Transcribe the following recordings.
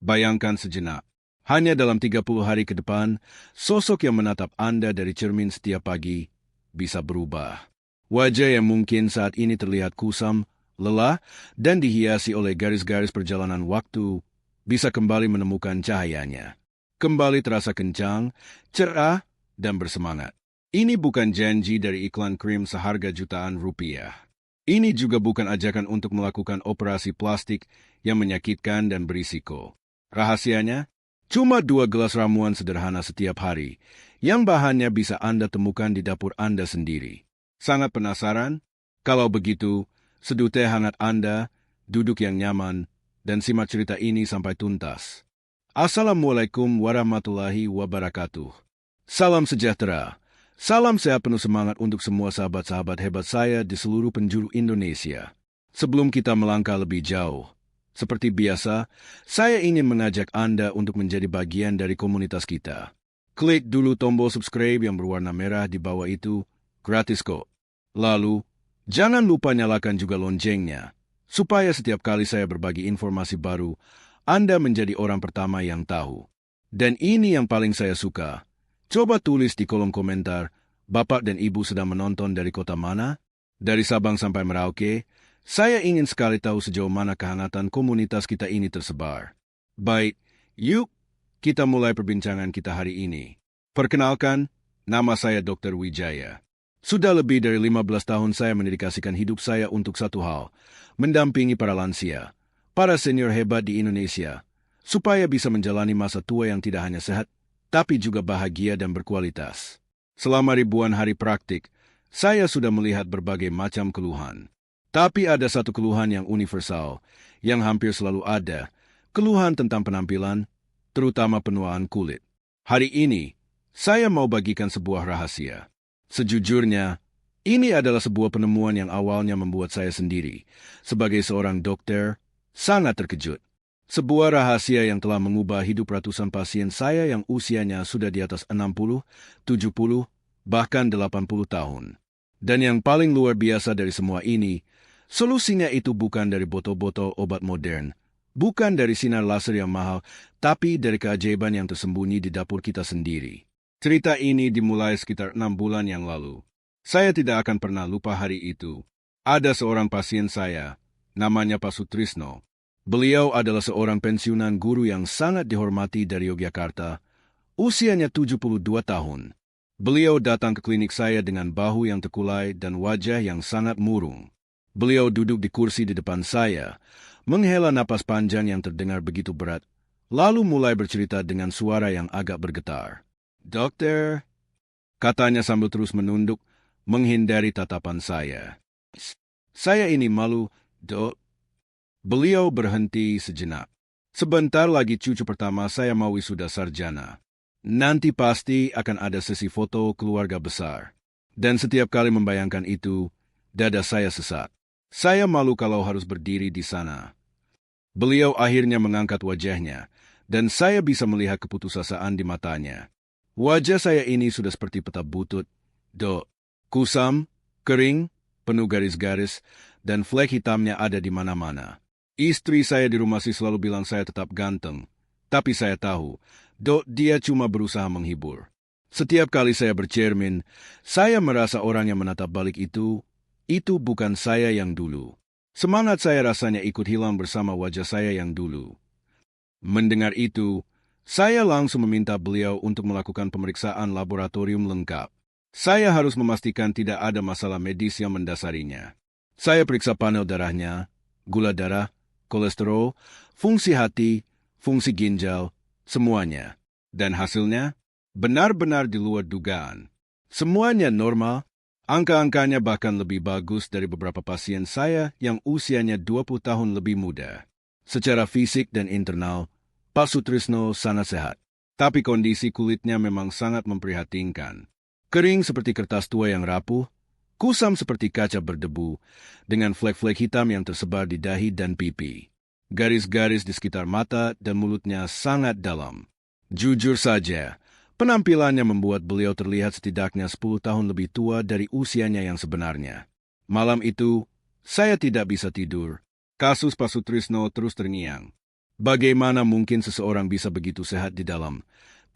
Bayangkan sejenak. Hanya dalam 30 hari ke depan, sosok yang menatap Anda dari cermin setiap pagi bisa berubah. Wajah yang mungkin saat ini terlihat kusam, lelah, dan dihiasi oleh garis-garis perjalanan waktu, bisa kembali menemukan cahayanya. Kembali terasa kencang, cerah, dan bersemangat. Ini bukan janji dari iklan krim seharga jutaan rupiah. Ini juga bukan ajakan untuk melakukan operasi plastik yang menyakitkan dan berisiko. Rahasianya? Cuma 2 gelas ramuan sederhana setiap hari, yang bahannya bisa Anda temukan di dapur Anda sendiri. Sangat penasaran? Kalau begitu, seduh teh hangat Anda, duduk yang nyaman, dan simak cerita ini sampai tuntas. Assalamualaikum warahmatullahi wabarakatuh. Salam sejahtera. Salam sehat penuh semangat untuk semua sahabat-sahabat hebat saya di seluruh penjuru Indonesia. Sebelum kita melangkah lebih jauh, seperti biasa, saya ingin mengajak Anda untuk menjadi bagian dari komunitas kita. Klik dulu tombol subscribe yang berwarna merah di bawah itu, gratis kok. Lalu, jangan lupa nyalakan juga loncengnya, supaya setiap kali saya berbagi informasi baru, Anda menjadi orang pertama yang tahu. Dan ini yang paling saya suka. Coba tulis di kolom komentar, Bapak dan Ibu sedang menonton dari kota mana? Dari Sabang sampai Merauke, saya ingin sekali tahu sejauh mana kehangatan komunitas kita ini tersebar. Baik, yuk kita mulai perbincangan kita hari ini. Perkenalkan, nama saya Dr. Wijaya. Sudah lebih dari 15 tahun saya mendedikasikan hidup saya untuk satu hal, mendampingi para lansia, para senior hebat di Indonesia, supaya bisa menjalani masa tua yang tidak hanya sehat, tapi juga bahagia dan berkualitas. Selama ribuan hari praktik, saya sudah melihat berbagai macam keluhan. Tapi ada satu keluhan yang universal, yang hampir selalu ada, keluhan tentang penampilan, terutama penuaan kulit. Hari ini, saya mau bagikan sebuah rahasia. Sejujurnya, ini adalah sebuah penemuan yang awalnya membuat saya sendiri, sebagai seorang dokter, sangat terkejut. Sebuah rahasia yang telah mengubah hidup ratusan pasien saya yang usianya sudah di atas 60, 70, bahkan 80 tahun. Dan yang paling luar biasa dari semua ini, solusinya itu bukan dari botol-botol obat modern, bukan dari sinar laser yang mahal, tapi dari keajaiban yang tersembunyi di dapur kita sendiri. Cerita ini dimulai sekitar 6 bulan yang lalu. Saya tidak akan pernah lupa hari itu. Ada seorang pasien saya, namanya Pak Sutrisno. Beliau adalah seorang pensiunan guru yang sangat dihormati dari Yogyakarta. Usianya 72 tahun. Beliau datang ke klinik saya dengan bahu yang terkulai dan wajah yang sangat murung. Beliau duduk di kursi di depan saya, menghela napas panjang yang terdengar begitu berat, lalu mulai bercerita dengan suara yang agak bergetar. "Dokter," katanya sambil terus menunduk, menghindari tatapan saya. "Saya ini malu, Dok." Beliau berhenti sejenak. "Sebentar lagi cucu pertama saya mau wisuda sarjana. Nanti pasti akan ada sesi foto keluarga besar. Dan setiap kali membayangkan itu, dada saya sesak. Saya malu kalau harus berdiri di sana." Beliau akhirnya mengangkat wajahnya, dan saya bisa melihat keputusasaan di matanya. "Wajah saya ini sudah seperti peta butut, Dok. Kusam, kering, penuh garis-garis, dan flek hitamnya ada di mana-mana. Istri saya di rumah selalu bilang saya tetap ganteng, tapi saya tahu, Dok, dia cuma berusaha menghibur. Setiap kali saya bercermin, saya merasa orang yang menatap balik itu bukan saya yang dulu. Semangat saya rasanya ikut hilang bersama wajah saya yang dulu." Mendengar itu, saya langsung meminta beliau untuk melakukan pemeriksaan laboratorium lengkap. Saya harus memastikan tidak ada masalah medis yang mendasarinya. Saya periksa panel darahnya, gula darah, kolesterol, fungsi hati, fungsi ginjal, semuanya. Dan hasilnya benar-benar di luar dugaan. Semuanya normal. Angka-angkanya bahkan lebih bagus dari beberapa pasien saya yang usianya 20 tahun lebih muda. Secara fisik dan internal, Pak Sutrisno sangat sehat. Tapi kondisi kulitnya memang sangat memprihatinkan. Kering seperti kertas tua yang rapuh, kusam seperti kaca berdebu, dengan flek-flek hitam yang tersebar di dahi dan pipi. Garis-garis di sekitar mata dan mulutnya sangat dalam. Jujur saja, penampilannya membuat beliau terlihat setidaknya 10 tahun lebih tua dari usianya yang sebenarnya. Malam itu, saya tidak bisa tidur. Kasus Pak Sutrisno terus terngiang. Bagaimana mungkin seseorang bisa begitu sehat di dalam,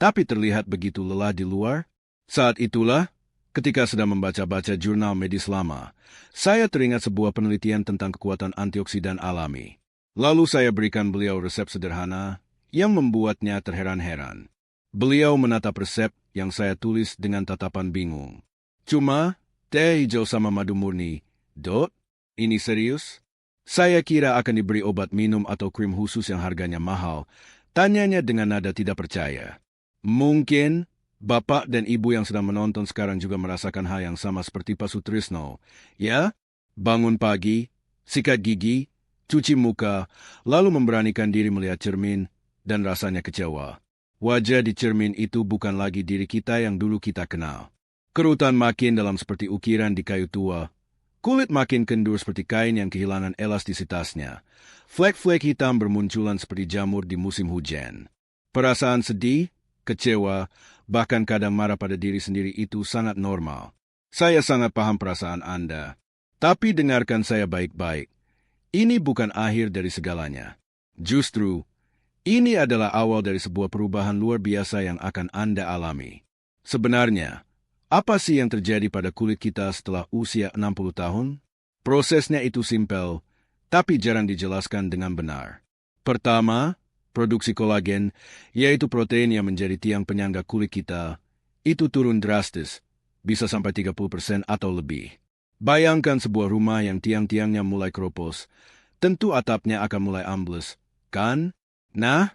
tapi terlihat begitu lelah di luar? Saat itulah, ketika sedang membaca-baca jurnal medis lama, saya teringat sebuah penelitian tentang kekuatan antioksidan alami. Lalu saya berikan beliau resep sederhana yang membuatnya terheran-heran. Beliau menatap resep yang saya tulis dengan tatapan bingung. Cuma, teh hijau sama madu murni. Dot, ini serius? Saya kira akan diberi obat minum atau krim khusus yang harganya mahal. Tanyanya dengan nada tidak percaya. Mungkin Bapak dan Ibu yang sedang menonton sekarang juga merasakan hal yang sama seperti Pak Sutrisno. Ya, bangun pagi, sikat gigi, cuci muka, lalu memberanikan diri melihat cermin, dan rasanya kecewa. Wajah di cermin itu bukan lagi diri kita yang dulu kita kenal. Kerutan makin dalam seperti ukiran di kayu tua. Kulit makin kendur seperti kain yang kehilangan elastisitasnya. Flek-flek hitam bermunculan seperti jamur di musim hujan. Perasaan sedih, kecewa, bahkan kadang marah pada diri sendiri itu sangat normal. Saya sangat paham perasaan Anda. Tapi dengarkan saya baik-baik. Ini bukan akhir dari segalanya. Justru, ini adalah awal dari sebuah perubahan luar biasa yang akan Anda alami. Sebenarnya, apa sih yang terjadi pada kulit kita setelah usia 60 tahun? Prosesnya itu simpel, tapi jarang dijelaskan dengan benar. Pertama, produksi kolagen, yaitu protein yang menjadi tiang penyangga kulit kita, itu turun drastis, bisa sampai 30% atau lebih. Bayangkan sebuah rumah yang tiang-tiangnya mulai keropos, tentu atapnya akan mulai ambles, kan? Nah,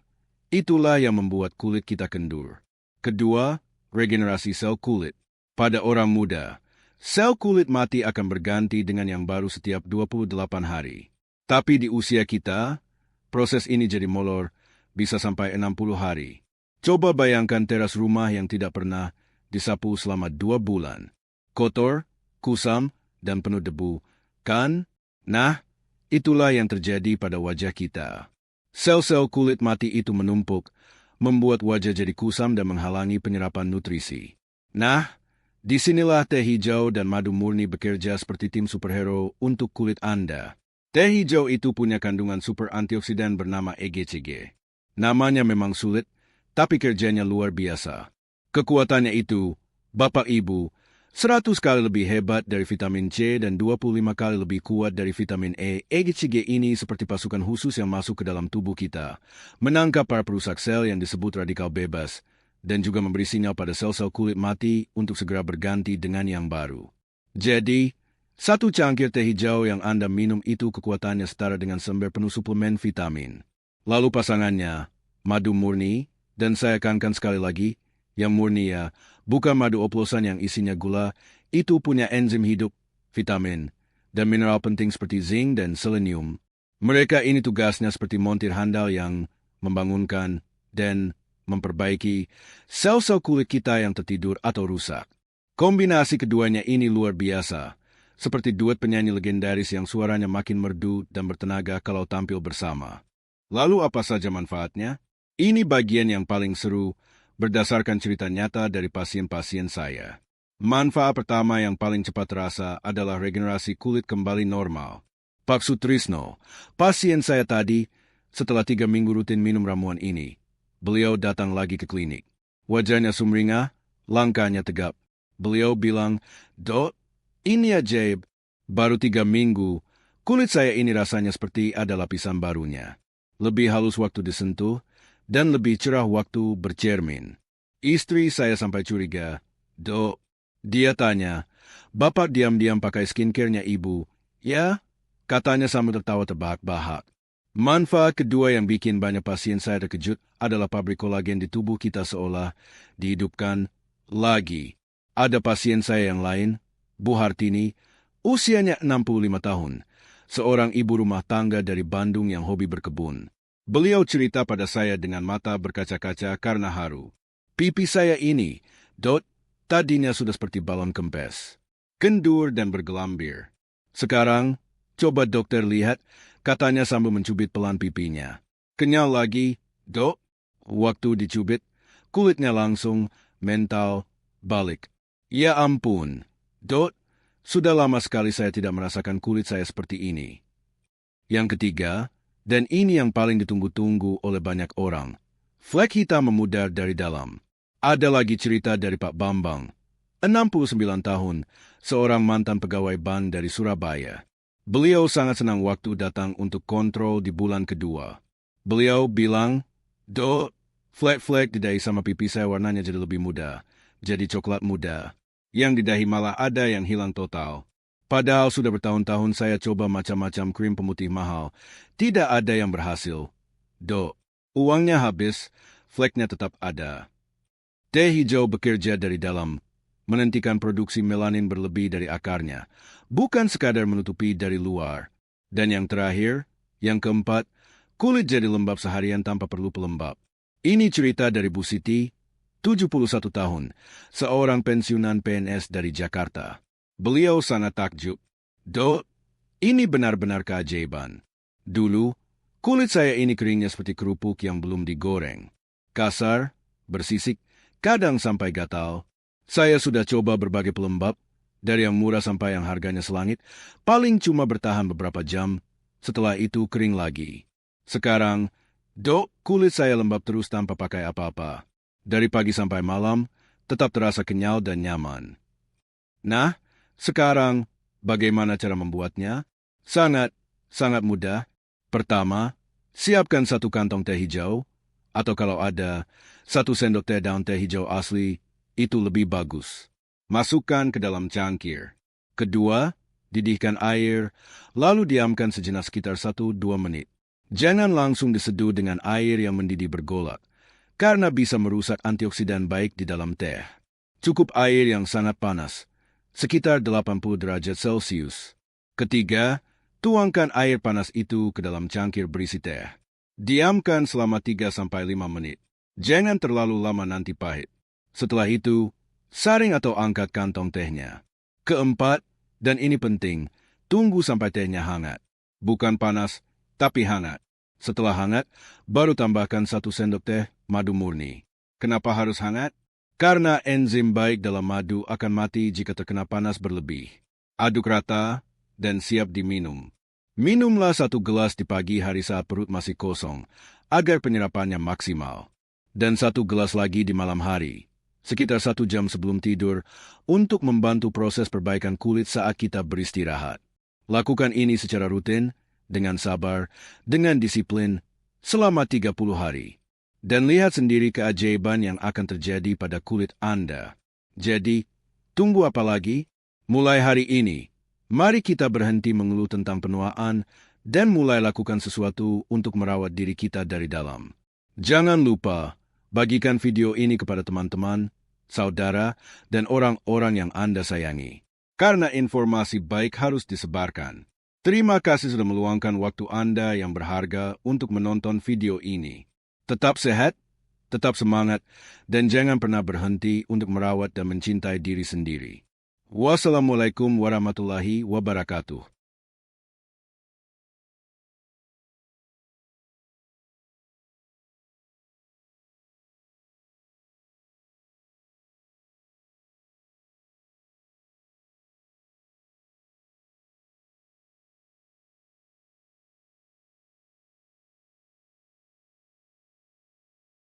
itulah yang membuat kulit kita kendur. Kedua, regenerasi sel kulit. Pada orang muda, sel kulit mati akan berganti dengan yang baru setiap 28 hari. Tapi di usia kita, proses ini jadi molor, bisa sampai 60 hari. Coba bayangkan teras rumah yang tidak pernah disapu selama 2 bulan. Kotor, kusam, dan penuh debu, kan? Nah, itulah yang terjadi pada wajah kita. Sel-sel kulit mati itu menumpuk, membuat wajah jadi kusam dan menghalangi penyerapan nutrisi. Nah, disinilah teh hijau dan madu murni bekerja seperti tim superhero untuk kulit Anda. Teh hijau itu punya kandungan super antioksidan bernama EGCG. Namanya memang sulit, tapi kerjanya luar biasa. Kekuatannya itu, Bapak Ibu, 100 kali lebih hebat dari vitamin C dan 25 kali lebih kuat dari vitamin E. EGCG ini seperti pasukan khusus yang masuk ke dalam tubuh kita, menangkap para perusak sel yang disebut radikal bebas, dan juga memberi sinyal pada sel-sel kulit mati untuk segera berganti dengan yang baru. Jadi, 1 cangkir teh hijau yang Anda minum itu kekuatannya setara dengan selembar penuh suplemen vitamin. Lalu pasangannya, madu murni, dan saya kankan sekali lagi, yang murni ya, bukan madu oplosan yang isinya gula, itu punya enzim hidup, vitamin, dan mineral penting seperti zinc dan selenium. Mereka ini tugasnya seperti montir handal yang membangunkan dan memperbaiki sel-sel kulit kita yang tertidur atau rusak. Kombinasi keduanya ini luar biasa, seperti duet penyanyi legendaris yang suaranya makin merdu dan bertenaga kalau tampil bersama. Lalu apa saja manfaatnya? Ini bagian yang paling seru, berdasarkan cerita nyata dari pasien-pasien saya. Manfaat pertama yang paling cepat terasa adalah regenerasi kulit kembali normal. Pak Sutrisno, pasien saya tadi, setelah 3 minggu rutin minum ramuan ini, beliau datang lagi ke klinik. Wajahnya sumringah, langkahnya tegap. Beliau bilang, "Dok, ini ajaib. Baru 3 minggu, kulit saya ini rasanya seperti ada lapisan barunya. Lebih halus waktu disentuh, dan lebih cerah waktu bercermin." Istri saya sampai curiga, "Dok," dia tanya, "Bapak diam-diam pakai skincare-nya Ibu?" "Ya," katanya sambil tertawa terbahak-bahak. Manfaat kedua yang bikin banyak pasien saya terkejut adalah pabrik kolagen di tubuh kita seolah dihidupkan lagi. Ada pasien saya yang lain, Bu Hartini, usianya 65 tahun, seorang ibu rumah tangga dari Bandung yang hobi berkebun. Beliau cerita pada saya dengan mata berkaca-kaca karena haru. "Pipi saya ini, Dot, tadinya sudah seperti balon kempes, kendur dan bergelambir. Sekarang, coba dokter lihat," katanya sambil mencubit pelan pipinya. "Kenyal lagi, Dok." Waktu dicubit, kulitnya langsung mental balik. "Ya ampun, Dok, sudah lama sekali saya tidak merasakan kulit saya seperti ini." Yang ketiga, Dan ini yang paling ditunggu-tunggu oleh banyak orang. Flek hitam memudar dari dalam. Ada lagi cerita dari Pak Bambang, 69 tahun, seorang mantan pegawai bank dari Surabaya. Beliau sangat senang waktu datang untuk kontrol di bulan kedua. Beliau bilang, "Dok, flek-flek di dahi sama pipi saya warnanya jadi lebih muda, jadi coklat muda. Yang di dahi malah ada yang hilang total. Padahal sudah bertahun-tahun saya coba macam-macam krim pemutih mahal. Tidak ada yang berhasil. Dok, uangnya habis, fleknya tetap ada." Teh hijau bekerja dari dalam, menghentikan produksi melanin berlebih dari akarnya, bukan sekadar menutupi dari luar. Dan yang terakhir, yang keempat, kulit jadi lembab seharian tanpa perlu pelembab. Ini cerita dari Bu Siti, 71 tahun, seorang pensiunan PNS dari Jakarta. Beliau sangat takjub. "Dok, ini benar-benar keajaiban. Dulu, kulit saya ini keringnya seperti kerupuk yang belum digoreng. Kasar, bersisik, kadang sampai gatal. Saya sudah coba berbagai pelembab, dari yang murah sampai yang harganya selangit, paling cuma bertahan beberapa jam, setelah itu kering lagi. Sekarang, Dok, kulit saya lembab terus tanpa pakai apa-apa. Dari pagi sampai malam, tetap terasa kenyal dan nyaman." Nah, sekarang, bagaimana cara membuatnya? Sangat mudah. Pertama, siapkan 1 kantong teh hijau, atau kalau ada, 1 sendok teh daun teh hijau asli, itu lebih bagus. Masukkan ke dalam cangkir. Kedua, didihkan air, lalu diamkan sejenak sekitar 1-2 menit. Jangan langsung diseduh dengan air yang mendidih bergolak, karena bisa merusak antioksidan baik di dalam teh. Cukup air yang sangat panas, sekitar 80 derajat Celcius. Ketiga, tuangkan air panas itu ke dalam cangkir berisi teh. Diamkan selama 3-5 menit. Jangan terlalu lama nanti pahit. Setelah itu, saring atau angkat kantong tehnya. Keempat, dan ini penting, tunggu sampai tehnya hangat. Bukan panas, tapi hangat. Setelah hangat, baru tambahkan 1 sendok teh madu murni. Kenapa harus hangat? Karena enzim baik dalam madu akan mati jika terkena panas berlebih. Aduk rata dan siap diminum. Minumlah 1 gelas di pagi hari saat perut masih kosong, agar penyerapannya maksimal. Dan 1 gelas lagi di malam hari, sekitar 1 jam sebelum tidur, untuk membantu proses perbaikan kulit saat kita beristirahat. Lakukan ini secara rutin, dengan sabar, dengan disiplin, selama 30 hari. Dan lihat sendiri keajaiban yang akan terjadi pada kulit Anda. Jadi, tunggu apa lagi? Mulai hari ini, mari kita berhenti mengeluh tentang penuaan dan mulai lakukan sesuatu untuk merawat diri kita dari dalam. Jangan lupa, bagikan video ini kepada teman-teman, saudara, dan orang-orang yang Anda sayangi. Karena informasi baik harus disebarkan. Terima kasih sudah meluangkan waktu Anda yang berharga untuk menonton video ini. Tetap sehat, tetap semangat, dan jangan pernah berhenti untuk merawat dan mencintai diri sendiri. Wassalamualaikum warahmatullahi wabarakatuh.